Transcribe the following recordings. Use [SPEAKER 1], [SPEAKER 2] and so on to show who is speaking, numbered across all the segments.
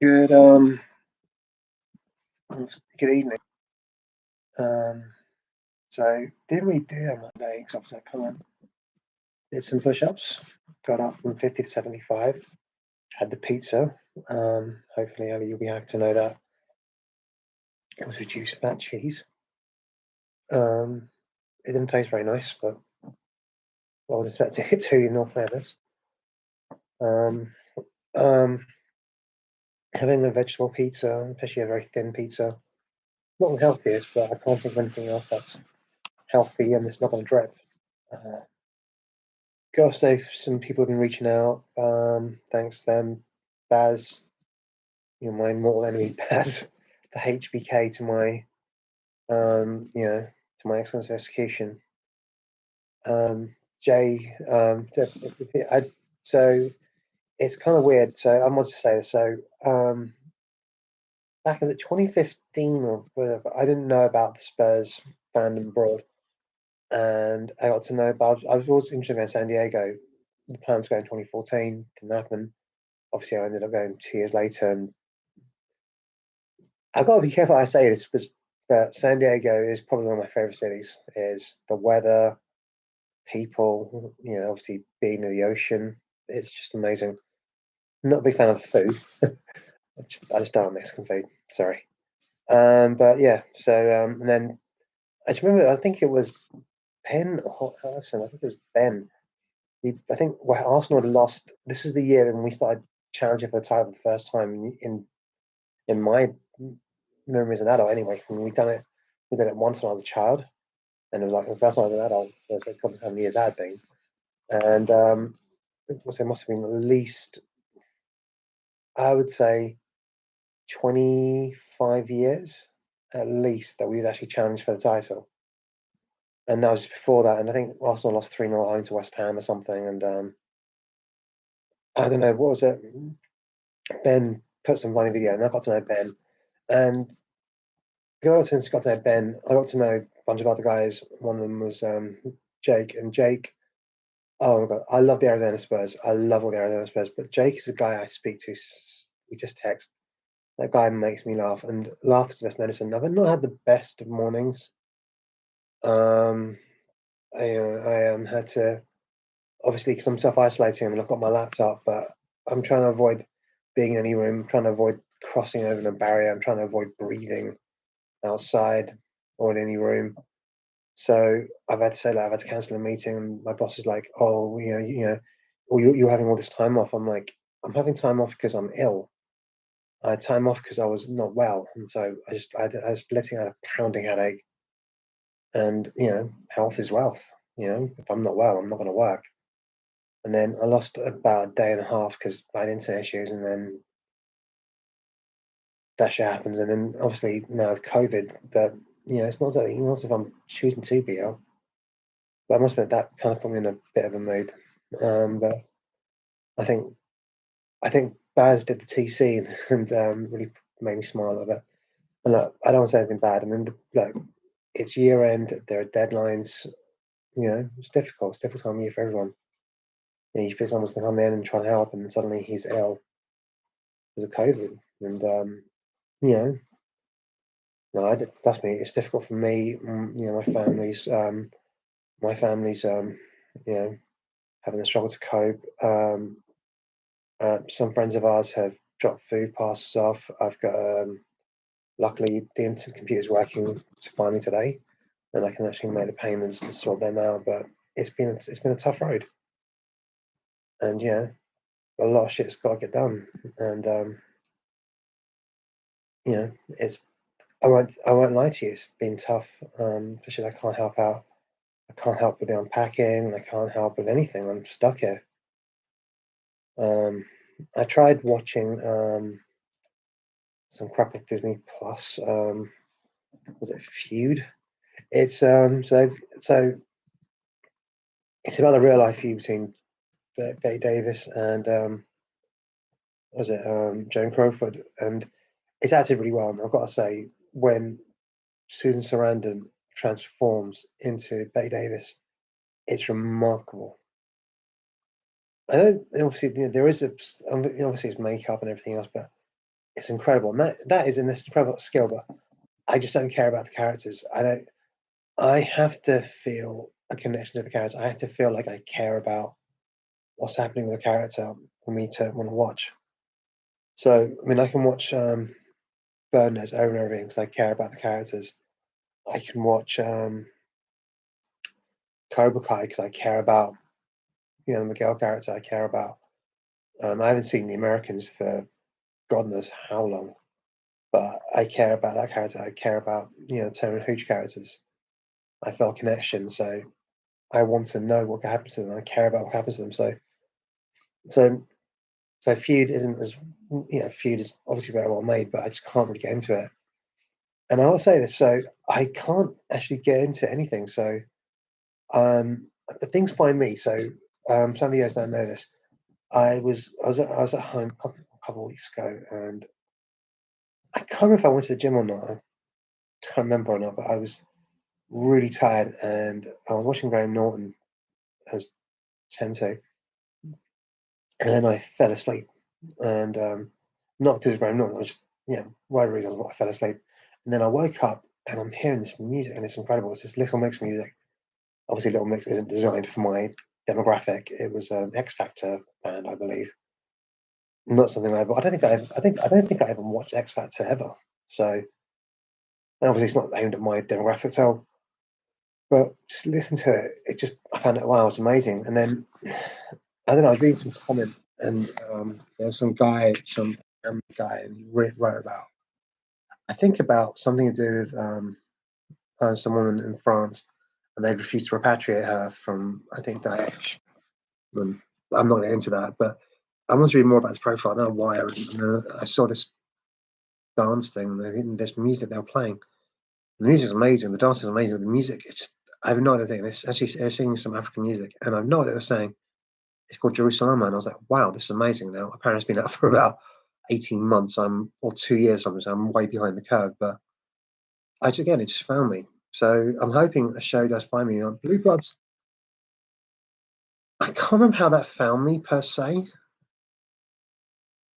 [SPEAKER 1] Good good evening. So didn't really do that Monday because obviously I can't. Did some push-ups, got up from 50 to 75, had the pizza. Hopefully Ellie you'll be happy to know that it was reduced fat cheese. It didn't taste very nice, but I was expecting it to in all fairness. Um, um, Having a vegetable pizza, especially a very thin pizza, not the healthiest, but I can't think of anything else that's healthy and it's not going to drip. Uh, Gotta say, some people have been reaching out. Thanks to them. Baz, my mortal enemy, Baz, the HBK to my, to my excellence of execution. Jay, so it's kind of weird. So I must say this. So back in 2015 or whatever, I didn't know about the Spurs fandom abroad, and I got to know about. I was always interested in San Diego. The plans to go in 2014 didn't happen. Obviously, I ended up going 2 years later, and I've got to be careful how I say this because San Diego is probably one of my favorite cities. Is the weather, people, obviously being in the ocean, it's just amazing. Not a big fan of the food. I just don't like Mexican food. Sorry. But yeah, so and then I just remember. I think it was Ben Hudson. I think it was Ben. I think where Arsenal had lost. This is the year when we started challenging for the title the first time in my memory as an adult. Anyway, when we did it once when I was a child, and it was like the first time I was an adult. It was like a couple of years I had been, and it must have been at least I would say 25 years at least that we'd actually challenged for the title. And that was just before that. And I think Arsenal lost 3-0 home to West Ham or something. And I don't know, what was it? Ben put some funny video, and I got to know Ben. And since I got to know Ben, I got to know a bunch of other guys. One of them was Jake. And Jake, oh my God, I love the Arizona Spurs. I love all the Arizona Spurs. But Jake is the guy I speak to. We just text. That guy makes me laugh, and laugh is the best medicine. I've not had the best of mornings. Um, I had to obviously because I'm self-isolating and I've got my laptop, but I'm trying to avoid being in any room. I'm trying to avoid crossing over a barrier. I'm trying to avoid breathing outside or in any room. So I've had to say that I've had to cancel a meeting, and my boss is like, "Oh, or you're having all this time off." I'm like, "I'm having time off because I'm ill. I had time off because I was not well, and so I was letting out a pounding headache, and health is wealth. If I'm not well, I'm not going to work." And then I lost about a day and a half because I had internet issues, and then that shit happens, and then obviously now with COVID, but it's not that not as if I'm choosing to be ill, but I must admit that kind of put me in a bit of a mood. But I think Baz did the TC and really made me smile a little bit. And look, I don't want to say anything bad. I mean, look, it's year end. There are deadlines. It's difficult. It's a difficult time of year for everyone. You feel someone's to come in and try and help, and suddenly he's ill because of COVID. And you know, no, trust me, it's difficult for me. My family's, having a struggle to cope. Some friends of ours have dropped food parcels off. I've got, luckily, the internet computer's working finally today, and I can actually make the payments to sort them out. But it's been a tough road, and a lot of shit's got to get done, and it's I won't lie to you, it's been tough. Especially I can't help out. I can't help with the unpacking. I can't help with anything. I'm stuck here. Um, I tried watching some crap with Disney Plus. Was it Feud? It's so it's about a real life feud between Betty Davis and was it Joan Crawford, and it's acted really well. And I've got to say, when Susan Sarandon transforms into Betty Davis, it's remarkable. I don't obviously there is obviously it's makeup and everything else, but it's incredible. And that is an incredible skill, but I just don't care about the characters. I have to feel a connection to the characters. I have to feel like I care about what's happening with the character for me to want to watch. So I mean I can watch Burners over and over again because I care about the characters. I can watch Cobra Kai because I care about the Miguel character. I care about. I haven't seen the Americans for God knows how long, but I care about that character. I care about Turner and Hooch characters. I felt connection, so I want to know what happens to them. I care about what happens to them. So so Feud isn't as Feud is obviously very well made, but I just can't really get into it. And I will say this, so I can't actually get into anything. So but things find me. So some of you guys don't know this. I was at home a couple of weeks ago, and I can't remember if I went to the gym or not. I can't remember or not, but I was really tired, and I was watching Graham Norton as Tento, and then I fell asleep. And not because of Graham Norton, I was just whatever reason I fell asleep. And then I woke up, and I'm hearing this music, and it's incredible. It's this Little Mix music. Obviously, Little Mix isn't designed for my demographic. It was an X Factor band, I believe. Not something I ever. I don't think I ever. I don't think I ever watched X Factor ever. So, and obviously, it's not aimed at my demographic. So, but just listen to it. It just I found it wow, it's amazing. And then I don't know. I was reading some comment, and there was some guy, and he wrote about. I think about something to do with some woman in France, and they refused to repatriate her from I think Daesh. And I'm not going to into that, but I want to read more about his profile. I don't know why. I saw this dance thing, and this music they were playing. The music's amazing. The dance is amazing. But the music, it's just I have no idea. They're singing some African music, and I know what they were saying. It's called Jerusalem, and I was like, wow, this is amazing. Now, apparently, it's been out for about 18 months. Or 2 years. So I'm way behind the curve. But it just found me. So I'm hoping a show does find me on Blue Bloods. I can't remember how that found me per se,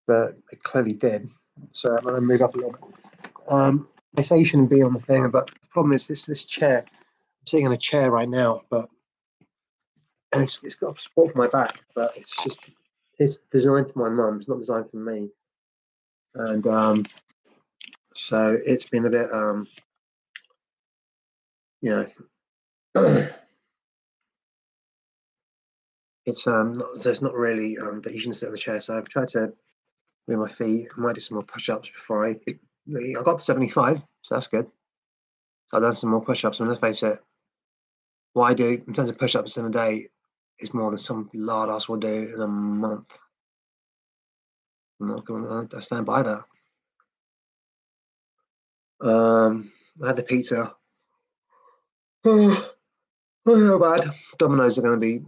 [SPEAKER 1] but it clearly did. So I'm going to move up a little bit. They say you shouldn't be on the thing, but the problem is this chair. I'm sitting in a chair right now, and it's got support for my back, but it's designed for my mum. It's not designed for me, and so it's been a bit you know it's not really but you shouldn't sit on the chair. So I've tried to move my feet. I might do some more push-ups before I got up to 75, so that's good. So I've done some more push-ups, and let's face it, what I do in terms of push-ups in a day is more than some lard ass will do in a month. I'm not going to stand by that. I had the pizza. Oh, not bad. Domino's are going to be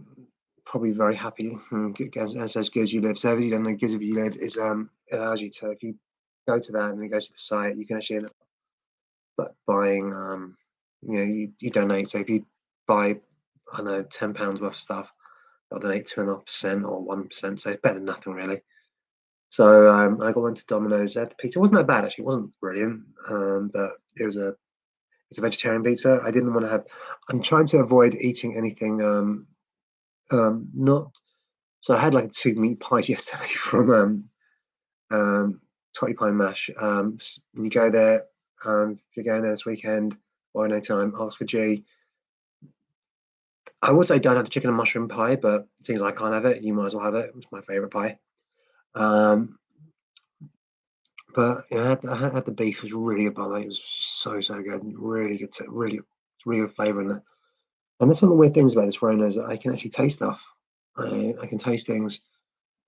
[SPEAKER 1] probably very happy and as good as you live. So if you don't know good as you live is it allows you to if you go to that and you go to the site, you can actually end up buying you donate. So if you buy I don't know £10 worth of stuff, they'll donate 2.5% or 1%. So it's better than nothing really. So I got into Domino's. The pizza wasn't that bad actually. It wasn't brilliant, but it's a vegetarian pizza. I didn't want to have. I'm trying to avoid eating anything. Not. So I had like 2 meat pies yesterday from Totty Pie Mash. When you go there, if you're going there this weekend or any time, ask for G. I would say don't have the chicken and mushroom pie, but since I can't have it, you might as well have it. It's my favorite pie. But yeah, I had the beef. It was really good, by the way. It was so good. Really good. Really good flavour in there. And that's one of the weird things about this Rona is that I can actually taste stuff. I can taste things.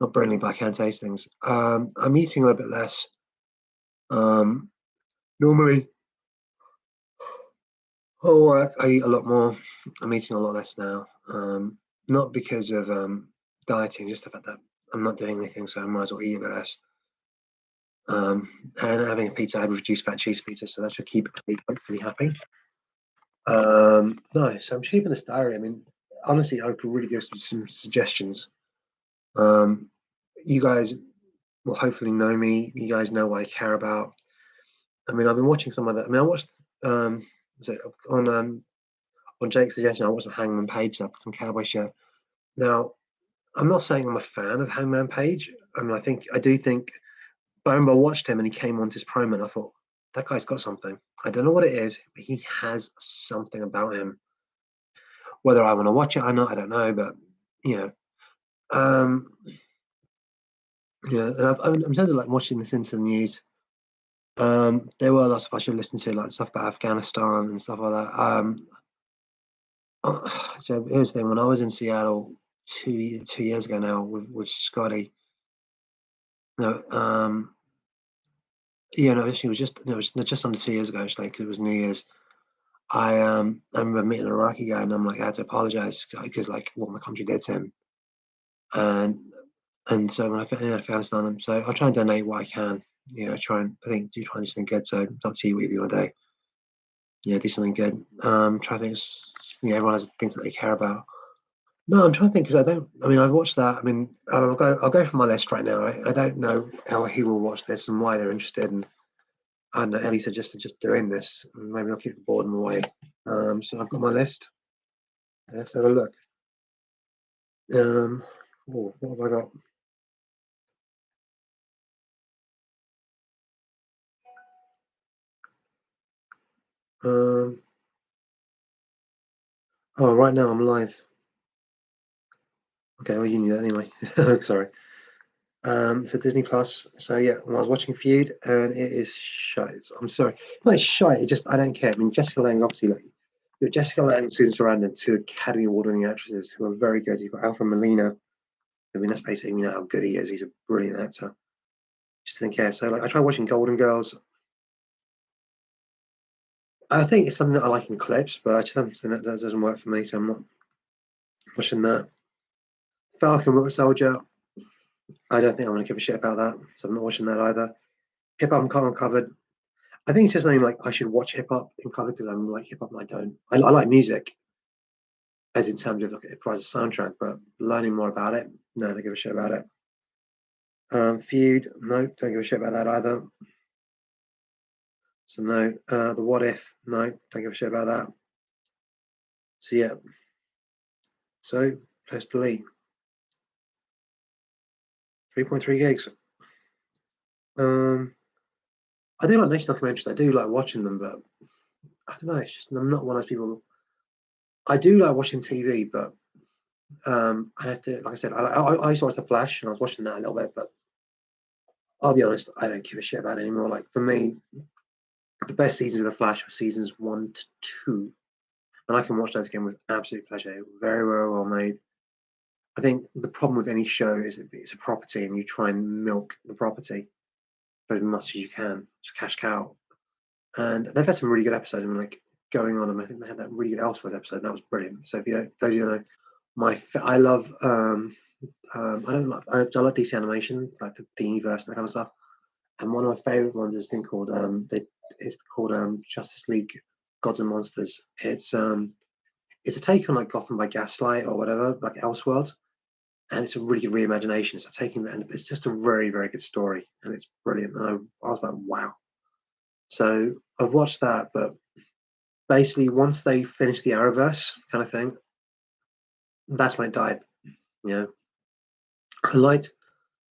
[SPEAKER 1] Not brilliantly, but I can taste things. I'm eating a little bit less. Normally, I eat a lot more. I'm eating a lot less now. Not because of dieting, just the fact that I'm not doing anything, so I might as well eat a bit less. And having a pizza, I had reduced fat cheese pizza, so that should keep me hopefully happy. No, so I'm shaping this diary. I mean, honestly, I could really give some suggestions. You guys will hopefully know me. You guys know what I care about. I mean, I've been watching some of that. I mean, I watched so on Jake's suggestion, I watched some Hangman Page stuff, some cowboy show. Now, I'm not saying I'm a fan of Hangman Page. I mean, I do think. But I remember I watched him and he came onto his promo and I thought that guy's got something. I don't know what it is, but he has something about him. Whether I want to watch it or not, I don't know. But you know, um, yeah. And in terms of like watching this into the news, there were lots of I should listen to, like stuff about Afghanistan and stuff like that. So here's the thing: when I was in Seattle 2 years ago now with Scotty, no, yeah, no, actually, it was just under 2 years ago actually, because it was New Year's. I remember meeting an Iraqi guy, and I'm like, I had to apologize because like what my country did to him, and so when I in Afghanistan, so I try and donate what I can. You know, do try and do something good. So it's up to you what you want to do. Yeah, do something good. Try things. Everyone has things that they care about. No, I'm trying to think because I don't. I mean, I've watched that. I mean, I'll go for my list right now. I don't know how he will watch this and why they're interested. And I don't know. Ellie suggested just doing this. Maybe I'll keep the boredom away. So I've got my list. Let's have a look. What have I got? Oh, right now I'm live. Okay, well you knew that anyway. Sorry. So Disney Plus. So yeah, I was watching Feud, and it is shite. I'm sorry, not shite. It just I don't care. I mean, Jessica Lange obviously like you've got Jessica Lange, Susan Sarandon, two Academy Award-winning actresses who are very good. You've got Alfred Molina. I mean, let's face it. You know how good he is. He's a brilliant actor. Just didn't care. So like, I tried watching Golden Girls. I think it's something that I like in clips, but I just something that doesn't work for me. So I'm not watching that. Falcon Winter Soldier. I don't think I'm going to give a shit about that, so I'm not watching that either. Hip Hop and Uncovered. I think it's just something like I should watch hip hop in cover because I'm like hip hop and I don't. I like music, as in terms of like it provides a soundtrack, but learning more about it, no, don't give a shit about it. Feud, no, don't give a shit about that either. So no. The What If, no, don't give a shit about that. So yeah. So press delete. 3.3 gigs. I do like nature documentaries. I do like watching them, but I don't know. It's just I'm not one of those people. I do like watching TV, but I have to, like I said, I used to watch The Flash, and I was watching that a little bit, but I'll be honest, I don't give a shit about it anymore. Like for me, the best seasons of The Flash were seasons 1 to 2, and I can watch those again with absolute pleasure. Very, very well made. I think the problem with any show is it's a property, and you try and milk the property for as much as you can, just cash cow. And they've had some really good episodes. I mean, like going on, and I think they had that really good Elseworlds episode. And that was brilliant. So if you know, those of you know, I love. I don't like. I like DC animation, like the universe and that kind of stuff. And one of my favorite ones is a thing called it's called Justice League Gods and Monsters. It's a take on like Gotham by Gaslight or whatever, like Elseworlds, and it's a really good reimagination. So taking that, and it's just a very very good story, and it's brilliant. And I was like, wow. So I've watched that, but basically once they finished the Arrowverse kind of thing, that's when it died. You know, I liked.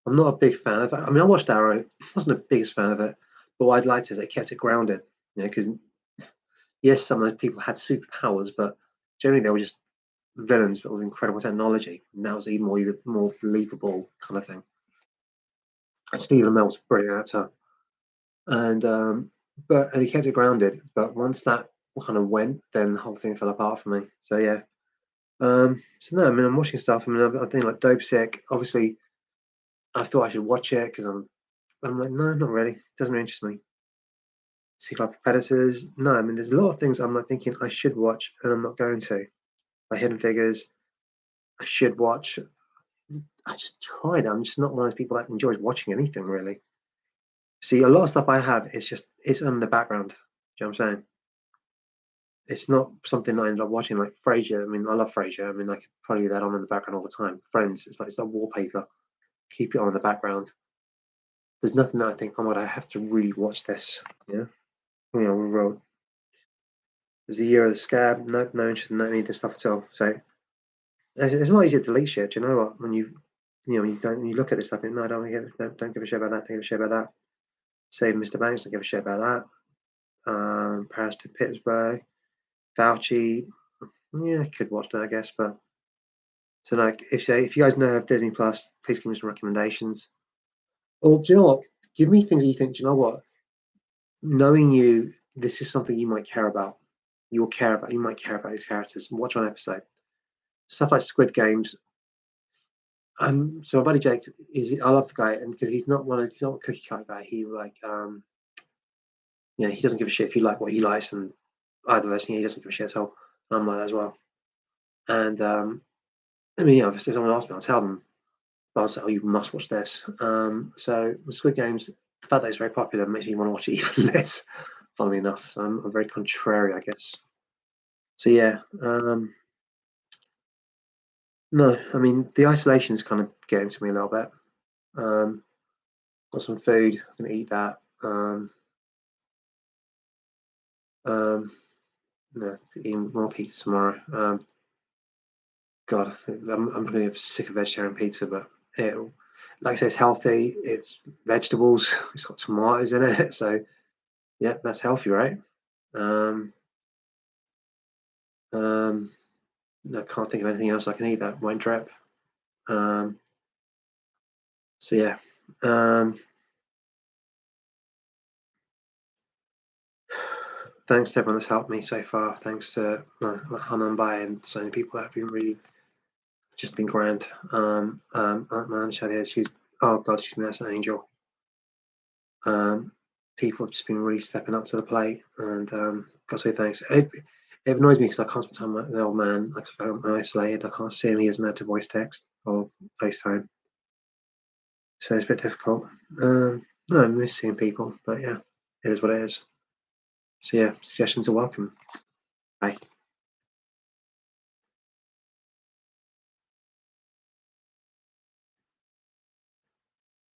[SPEAKER 1] I'm not a big fan of it. I mean, I watched Arrow. Wasn't the biggest fan of it, but what I'd liked is they kept it grounded. You know, because yes, some of those people had superpowers, but generally they were just villains, but with incredible technology. And that was even more believable kind of thing. And Stephen Amell's a brilliant actor, and and he kept it grounded. But once that kind of went, then the whole thing fell apart for me. So yeah. So no, I mean, I'm watching stuff. I mean, I'm thinking like Dope Sick. Obviously, I thought I should watch it because I'm like, no, not really. It doesn't interest me. Sea Life of Predators. No, I mean, there's a lot of things I'm like thinking I should watch and I'm not going to. Like Hidden Figures, I should watch. I just tried. I'm just not one of those people that enjoys watching anything really. See, a lot of stuff I have is just it's in the background. Do you know what I'm saying? it's not something I end up watching like Frasier. I mean, I love Frasier. I mean, I could probably leave that on in the background all the time. Friends, it's like wallpaper. Keep it on in the background. There's nothing that I think, oh my god, I have to really watch this. Yeah, you know, we wrote. There's the year of the scab. No, no interest in any of this stuff at all. So it's not easy to delete shit. Do you know what? When you don't, when you look at this stuff, no, I don't give a shit about that. Don't give a shit about that. Save Mr. Banks. Don't give a shit about that. Paris to Pittsburgh. Fauci. Yeah, I could watch that, I guess. But so like, if you guys know of Disney Plus, please give me some recommendations. Or do you know what? Give me things that you think. Do you know what? Knowing you, this is something you might care about. You'll care about. You might care about these characters. Watch one episode. Stuff like Squid Games. So my buddy Jake is. I love the guy, and because he's not a cookie cutter guy. He like he doesn't give a shit if you like what he likes, and either of us, he doesn't give a shit at all. I'm like that as well. And I mean, if someone asks me, I'll tell them. But I'll say, oh, you must watch this. So with Squid Games, the fact that it's very popular makes me want to watch it even less. Funnily enough, so I'm very contrary, I guess. So yeah, no, I mean the isolation is kind of getting to me a little bit. Got some food, I'm gonna eat that. No, eating more pizza tomorrow. God, I'm gonna be sick of vegetarian pizza, but like I say, it's healthy. It's vegetables. It's got tomatoes in it, so yeah, that's healthy, right? Um, I can't think of anything else I can eat that won't trip. So yeah. Thanks to everyone that's helped me so far. Thanks to Hannah and Bai and so many people that have been really just been grand. Aunt Man, Shadia, she's been an angel. People have just been really stepping up to the plate, and gotta say thanks. It annoys me because I can't spend time with the old man. Like I'm isolated. I can't see him. He hasn't had to voice text or FaceTime, so it's a bit difficult. No, I miss seeing people, but yeah, it is what it is. So yeah, suggestions are welcome.